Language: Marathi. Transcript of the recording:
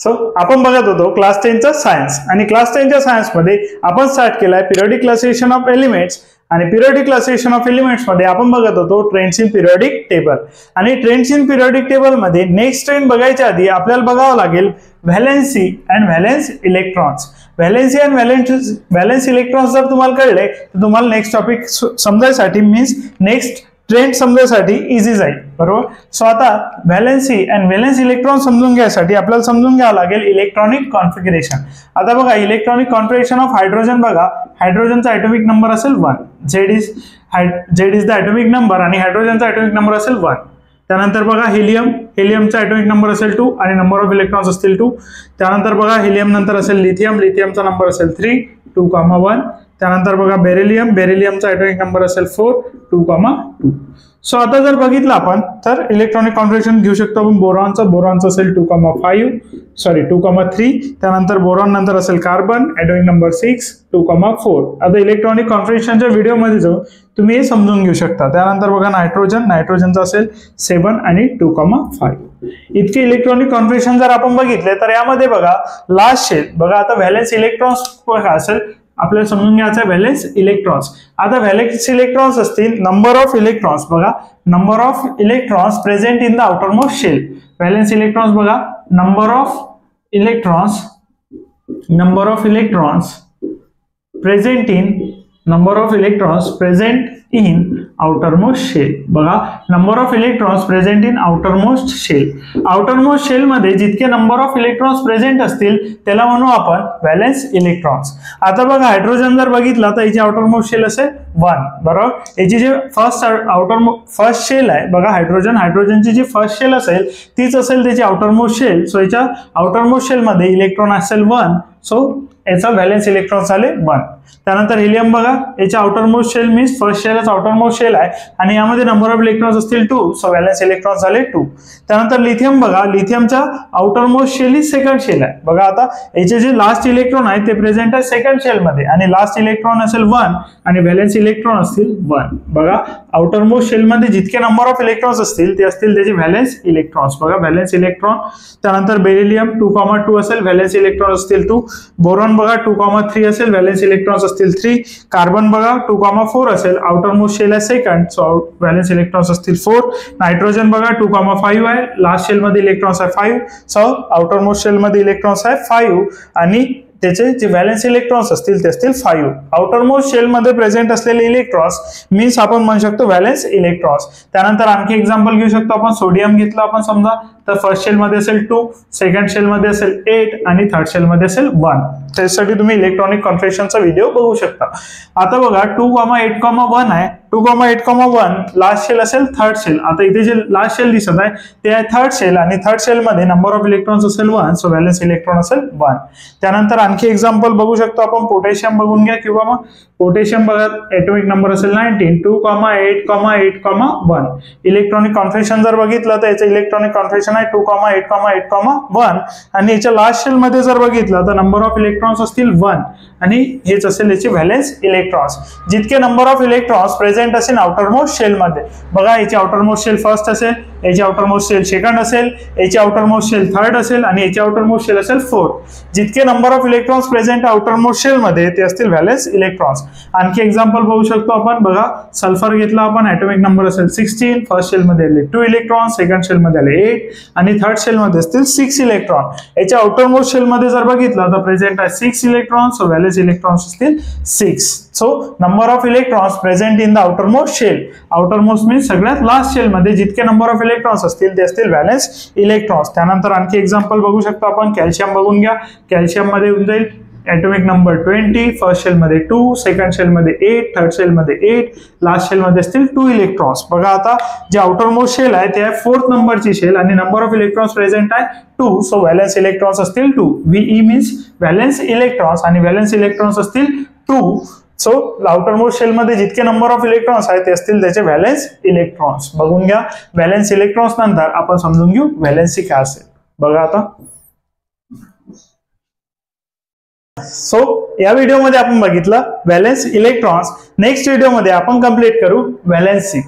सो आपण बघत होतो क्लास 10 चा सायन्स आणि क्लास 10 च्या सायन्स मध्ये आपण स्टार्ट केलाय पिरियोडिक क्लासिफिकेशन ऑफ एलिमेंट्स आणि पिरियोडिक क्लासिफिकेशन ऑफ एलिमेंट्स मध्ये आपण बघत होतो ट्रेंड्स इन पिरियोडिक टेबल आणि ट्रेंड्स इन पिरियोडिक टेबल मध्ये नेक्स्ट ट्रेंड बघायच्या आधी आपल्याला बघावं लागेल valency and valence electrons. Valency and valence electrons जर तुम्हाला कळले तर तुम्हाला नेक्स्ट टॉपिक समजायसाठी मीन्स नेक्स्ट ट्रेंड समजायसाठी इझी जाईल, बरोबर. सो आता व्हॅलेन्सी अँड व्हॅलेन्स इलेक्ट्रॉन समजून घ्यायसाठी आपल्याला समजून घ्यावं लागेल इलेक्ट्रॉनिक कॉन्फिगरेशन. आता बघा इलेक्ट्रॉनिक कॉन्फिगरेशन ऑफ हायड्रोजन बघा, हायड्रोजनचा ॲटॉमिक नंबर असेल 1, Z is the atomic number आणि हायड्रोजनचा ॲटॉमिक नंबर असेल 1. त्यानंतर बघा हेलियमचा ॲटॉमिक नंबर असेल 2 आणि नंबर ऑफ इलेक्ट्रॉन्स असतील 2. त्यानंतर बघा हेलियम नंतर असेल लिथियमचा नंबर असेल 3, 2,1. त्यानंतर बघा बेरिलियमचा ॲटॉमिक नंबर असेल 4, 2,2. सो आता जर बघितलं आपण तर इलेक्ट्रॉनिक कॉन्फिगरेशन घेऊ शकतो आपण बोरॉनचं असेल 2,3. त्यानंतर बोरॉन नंतर असेल कार्बन ॲटॉमिक नंबर 6, 2,4. आता इलेक्ट्रॉनिक कॉन्फिगरेशनच्या व्हिडिओमध्ये जाऊन तुम्ही हे समजून घेऊ शकता. त्यानंतर बघा नायट्रोजनचं असेल 7 आणि 2,5. इतके इलेक्ट्रॉनिक कॉन्फिगरेशन जर आपण बघितले तर यामध्ये बघा लास्ट शेल बघा. आता व्हॅलेन्स इलेक्ट्रॉन्स बघा असेल आपल्याला समजून घ्यायचं व्हॅलेन्स इलेक्ट्रॉन्स. आता व्हॅलेन्स इलेक्ट्रॉन्स असतील नंबर ऑफ इलेक्ट्रॉन्स बघा, number of electrons present in the outer most shell. Valence electrons बघा number of electrons present in outer most shell. बघा number of electrons present in outer most shell. Outer most shell मध्ये जितके नंबर ऑफ इलेक्ट्रॉन्स प्रेझेंट असतील त्याला म्हणू आपण व्हॅलेन्स इलेक्ट्रॉन्स. आता बघा हायड्रोजन जर बघितला तर याची आउटर मोस्ट शेल असेल 1, बरोबर. याची जे फर्स्ट शेल आहे बघा हायड्रोजनची जी फर्स्ट शेल असेल तीच असेल त्याची आउटर मोस्ट शेल. सो याच्या आउटर मोस्ट शेल मध्ये इलेक्ट्रॉन असेल 1, सो याचा व्हॅलेन्स इलेक्ट्रॉन झाले 1. त्यानंतर हेलियम बघा याच्या outer most shell means first शेलच आउटर मोस्ट शेल आहे आणि यामध्ये नंबर ऑफ इलेक्ट्रॉन्स असतील 2, सो व्हॅलेन्स इलेक्ट्रॉन झाले 2. त्यानंतर लिथियम बघा, लिथियमचा आउटर मोस्ट शेल ही सेकंड शेल आहे बघा. आता याचे जे लास्ट इलेक्ट्रॉन आहे ते प्रेझेंट आहे सेकंड शेल मध्ये आणि लास्ट इलेक्ट्रॉन असेल 1 आणि व्हॅलेन्स इलेक्ट्रॉन असतील 1. बघा आउटर मोस्ट शेल मध्ये जितके नंबर ऑफ इलेक्ट्रॉन्स असतील ते असतील त्याचे व्हॅलेन्स इलेक्ट्रॉन्स. बघा व्हॅलेन्स इलेक्ट्रॉन. त्यानंतर बेरिलियम 2,2 असेल व्हॅलेन्स इलेक्ट्रॉन असतील 2. बोरॉन बघा 2,3 असेल व्हॅलेन्स इलेक्ट्रॉन्स असतील 3. कार्बन बघा 2,4 असेल आउटर मोस्ट शेल आहे सेकंड, सो व्हॅलेन्स इलेक्ट्रॉन्स असतील 4. नायट्रोजन बघा 2,5 आहे लास्ट शेल मध्ये इलेक्ट्रॉन्स आहे 5, सो आउटर मोस्ट शेल मध्ये इलेक्ट्रॉन्स आहे 5 आणि त्याचे जे व्हॅलेन्स इलेक्ट्रॉन्स असतील ते असतील 5. आउटर मोस्ट शेल मध्ये प्रेझेंट असलेले इलेक्ट्रॉन्स मीन्स आपण म्हणू शकतो व्हॅलेन्स इलेक्ट्रॉन्स. त्यानंतर आणखी एक्झाम्पल घेऊ शकतो आपण. सोडियम घेतलं आपण समजा तर फर्स्ट शेल मध्ये असेल 2, सेकंड शेल मध्ये असेल 8 आणि थर्ड शेल मध्ये असेल 1. त्यासाठी तुम्ही इलेक्ट्रॉनिक कॉन्फिगरेशनचा व्हिडिओ बघू शकता. आता बघा 2,8,1 आहे, 2,8,1 लास्ट शेल असेल थर्ड शेल. आता इथे जे लास्ट शेल दिसत आहे ते आहे थर्ड शेल आणि थर्ड शेल मध्ये नंबर ऑफ इलेक्ट्रॉन्स असेल 1, सो व्हॅलेन्स इलेक्ट्रॉन असेल 1. त्यानंतर आणखी एक्झाम्पल बघू शकतो आपण. पोटॅशियम बघून घ्या किंवा मग पोटॅशियम बघा ॲटॉमिक नंबर असेल 19, 2,8,8,1. इलेक्ट्रॉनिक कॉन्फिगरेशन जर बघितलं तर याचं इलेक्ट्रॉनिक कॉन्फिगरेशन आहे 2,8,8,1 आणि याच्या लास्ट शेल मध्ये जर बघितलं तर नंबर ऑफ इलेक्ट्रॉन्स असतील 1 आणि हेच असेल याचे व्हॅलेन्स इलेक्ट्रॉन्स. जितके नंबर ऑफ इलेक्ट्रॉन्स प्रेझेंट असेल आउटर मोस्ट शेल मध्ये बघा याची आउटर मोस्ट शेल फर्स्ट असेल, याची आउटर मोस्ट शेल सेकंड असेल, याची आउटर मोस्ट शेल थर्ड असेल आणि याची आउटर मोस्ट शेल असेल 4. जितके number of electrons present outer most shell मध्ये ते असतील व्हॅलेन्स इलेक्ट्रॉन्स. आणखी एक्झाम्पल बघू शकतो आपण. बघा सल्फर घेतला आपण ॲटॉमिक नंबर असेल 16, फर्स्ट शेल मध्ये आले 2 इलेक्ट्रॉन, सेकंड शेल मध्ये आले 8 आणि थर्ड शेल मध्ये असतील 6 इलेक्ट्रॉन. याच्या आउटर मोस्ट शेल मध्ये जर बघितलं तर प्रेझेंट आहे 6 इलेक्ट्रॉन, सो व्हॅलेन्स इलेक्ट्रॉन्स असतील 6. So number of electrons present in the outer most shell. Outer most means सगळ्यात लास्ट शेल मध्ये जितके नंबर ऑफ इलेक्ट्रॉन्स असतील ते असतील व्हॅलेन्स इलेक्ट्रॉन्स. त्यानंतर आणखी एक्झाम्पल बघू शकतो आपण. कॅल्शियम बघून घ्या. कॅल्शियम मध्ये होऊन जाईल ॲटॉमिक नंबर 20, फर्स्ट शेल मध्ये 2, सेकंड शेल मध्ये 8, थर्ड शेल मध्ये 8, लास्ट शेल मध्ये असतील 2 इलेक्ट्रॉन्स. बघा आता जे आउटर मोस्ट शेल आहे ते आहे 4th नंबरची शेल आणि नंबर ऑफ इलेक्ट्रॉन्स प्रेझेंट आहे 2, सो व्हॅलेन्स इलेक्ट्रॉन्स असतील 2. व्हीई मीन्स व्हॅलेन्स इलेक्ट्रॉन्स आणि व्हॅलेन्स इलेक्ट्रॉन्स असतील 2. सो आउटर मोस्ट शेल मध्ये जितके नंबर ऑफ इलेक्ट्रॉन्स आहेत ते असतील त्याचे व्हॅलेन्स इलेक्ट्रॉन्स. बघून घ्या व्हॅलेन्स इलेक्ट्रॉन्स नंतर आपण समजून घेऊ व्हॅलेन्सी काय असेल. बघा आता. सो या व्हिडिओमध्ये आपण बघितलं व्हॅलेन्स इलेक्ट्रॉन्स. नेक्स्ट व्हिडिओमध्ये आपण कंप्लीट करू व्हॅलेन्सी.